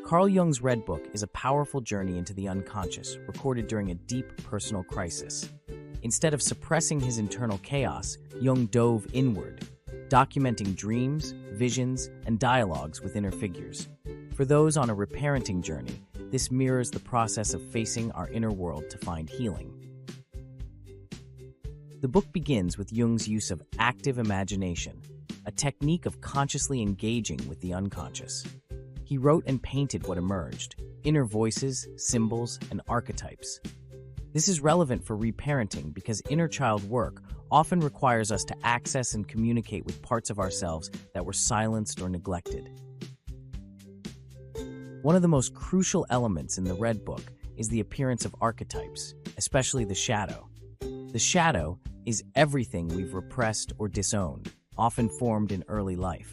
Carl Jung's Red Book is a powerful journey into the unconscious, recorded during a deep personal crisis. Instead of suppressing his internal chaos, Jung dove inward, documenting dreams, visions, and dialogues with inner figures. For those on a reparenting journey, this mirrors the process of facing our inner world to find healing. The book begins with Jung's use of active imagination, a technique of consciously engaging with the unconscious. He wrote and painted what emerged, inner voices, symbols, and archetypes. This is relevant for reparenting because inner child work often requires us to access and communicate with parts of ourselves that were silenced or neglected. One of the most crucial elements in the Red Book is the appearance of archetypes, especially the shadow. The shadow is everything we've repressed or disowned, often formed in early life.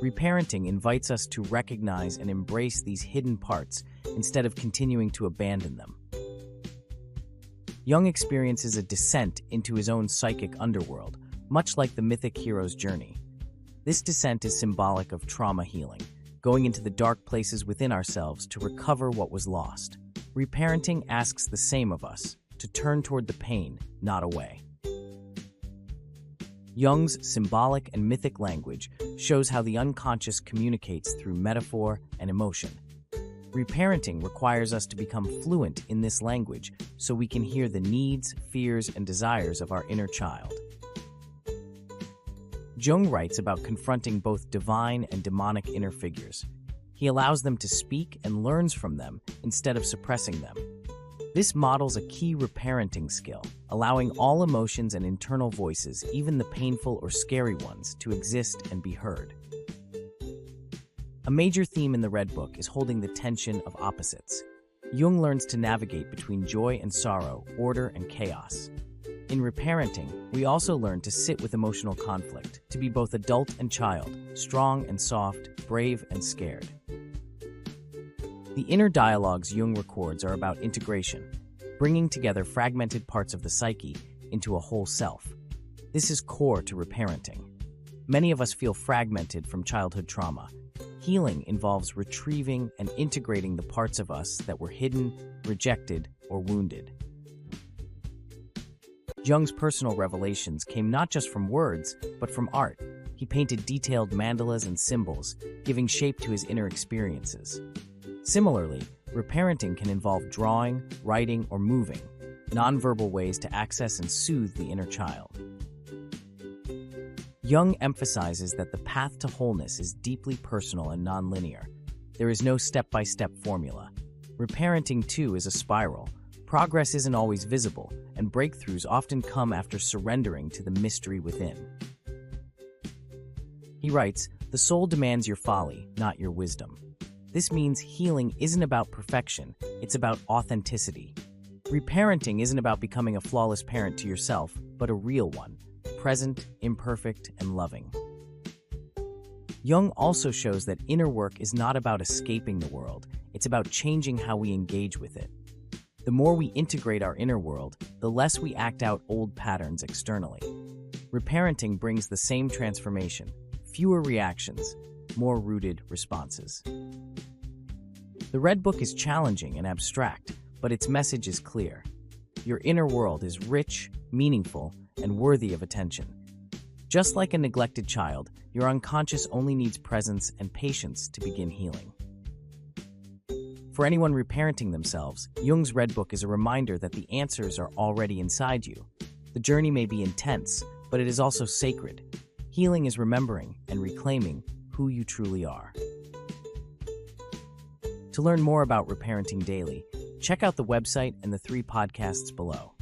Reparenting invites us to recognize and embrace these hidden parts instead of continuing to abandon them. Jung experiences a descent into his own psychic underworld, much like the mythic hero's journey. This descent is symbolic of trauma healing, going into the dark places within ourselves to recover what was lost. Reparenting asks the same of us, to turn toward the pain, not away. Jung's symbolic and mythic language shows how the unconscious communicates through metaphor and emotion. Reparenting requires us to become fluent in this language so we can hear the needs, fears, and desires of our inner child. Jung writes about confronting both divine and demonic inner figures. He allows them to speak and learns from them instead of suppressing them. This models a key reparenting skill, allowing all emotions and internal voices, even the painful or scary ones, to exist and be heard. A major theme in the Red Book is holding the tension of opposites. Jung learns to navigate between joy and sorrow, order and chaos. In reparenting, we also learn to sit with emotional conflict, to be both adult and child, strong and soft, brave and scared. The inner dialogues Jung records are about integration, bringing together fragmented parts of the psyche into a whole self. This is core to reparenting. Many of us feel fragmented from childhood trauma. Healing involves retrieving and integrating the parts of us that were hidden, rejected, or wounded. Jung's personal revelations came not just from words, but from art. He painted detailed mandalas and symbols, giving shape to his inner experiences. Similarly, reparenting can involve drawing, writing, or moving, nonverbal ways to access and soothe the inner child. Jung emphasizes that the path to wholeness is deeply personal and nonlinear. There is no step-by-step formula. Reparenting, too, is a spiral. Progress isn't always visible, and breakthroughs often come after surrendering to the mystery within. He writes, "The soul demands your folly, not your wisdom." This means healing isn't about perfection, it's about authenticity. Reparenting isn't about becoming a flawless parent to yourself, but a real one, present, imperfect, and loving. Jung also shows that inner work is not about escaping the world, it's about changing how we engage with it. The more we integrate our inner world, the less we act out old patterns externally. Reparenting brings the same transformation, fewer reactions, more rooted responses. The Red Book is challenging and abstract, but its message is clear. Your inner world is rich, meaningful, and worthy of attention. Just like a neglected child, your unconscious only needs presence and patience to begin healing. For anyone reparenting themselves, Jung's Red Book is a reminder that the answers are already inside you. The journey may be intense, but it is also sacred. Healing is remembering and reclaiming who you truly are. To learn more about Reparenting Daily, check out the website and the 3 podcasts below.